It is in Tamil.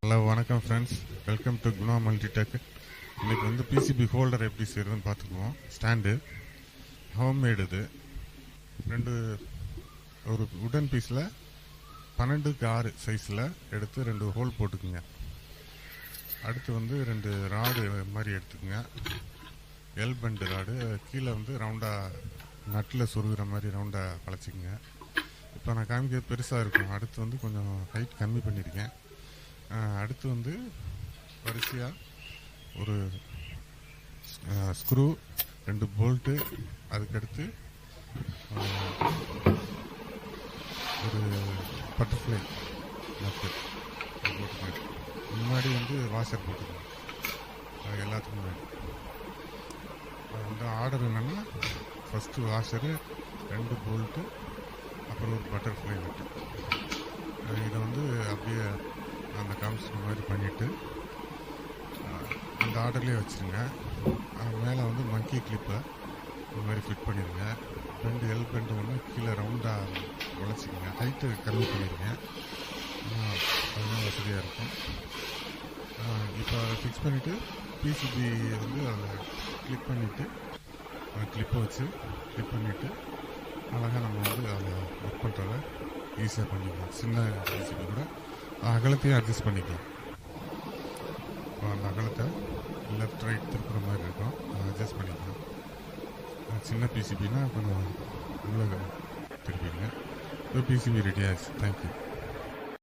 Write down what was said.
ஹலோ வணக்கம் friends, welcome to Guna Multitech. இன்றைக்கி வந்து பிசிபி ஹோல்டர் எப்படி செய்கிறதுன்னு பார்த்துக்குவோம். ஸ்டாண்டு ஹோம்மேடு இது. ஒரு உடன் பீஸில் 12x6 சைஸில் எடுத்து 2 ஹோல் போட்டுக்குங்க. அடுத்து வந்து 2 ராடு மாதிரி எடுத்துக்கோங்க. எல் பெண்டு ராடு கீழே வந்து ரவுண்டாக நட்டில் சொருகிற மாதிரி ரவுண்டாக வளைச்சிக்கங்க. இப்போ நான் காமிக்கிறது பெருசாக இருக்கும். அடுத்து வந்து கொஞ்சம் ஹைட் கம்மி பண்ணியிருக்கேன். அடுத்து வந்து வரிசையாக ஒரு ஸ்க்ரூ, 2 போல்ட்டு, அதுக்கடுத்து ஒரு பட்டர்ஃப்ளை நட்டு போட்டுக்கேன். முன்னாடி வந்து வாஷர் போட்டுக்கணும். அது எல்லாத்துக்கும் முன்னாடி வந்து ஆர்டர் என்னென்னா ஃபஸ்ட்டு வாஷரு, 2 போல்ட்டு, அப்புறம் ஒரு பட்டர்ஃப்ளை நட்டு. இதை வந்து அப்படியே அந்த காமிச்சிற மாதிரி பண்ணிவிட்டு அந்த ஆர்டர்லேயே வச்சுருங்க. மேலே வந்து மங்கி கிளிப்பை இந்த மாதிரி ஃபிட் பண்ணிடுங்க. எல் பெண்டு ஒன்று கீழே ரவுண்டாக உழைச்சிக்கங்க. ஹைட்டு கம்மி பண்ணிடுங்க, அதுதான் வசதியாக இருக்கும். இப்போ அதை ஃபிக்ஸ் பண்ணிவிட்டு பிசிபி வந்து அதில் கிளிக் பண்ணிவிட்டு கிளிப்பை வச்சு கிளிக் பண்ணிவிட்டு அழகாக நம்ம வந்து அதில் ஒர்க் பண்ணுறத ஈஸியாக பண்ணிக்கலாம். சின்ன பிசிபி கூட அகலத்தையும் அட்ஜஸ்ட் பண்ணிக்கலாம். அந்த அகலத்தை லெஃப்ட் ரைட் திருப்புற மாதிரி இருக்கும், அதை அட்ஜஸ்ட் பண்ணிக்கலாம். சின்ன பிசிபினா கொஞ்சம் உள்ள திருப்பிடுங்க. இப்போ பிசிபி ரெடி ஆகிடுச்சு. தேங்க்யூ.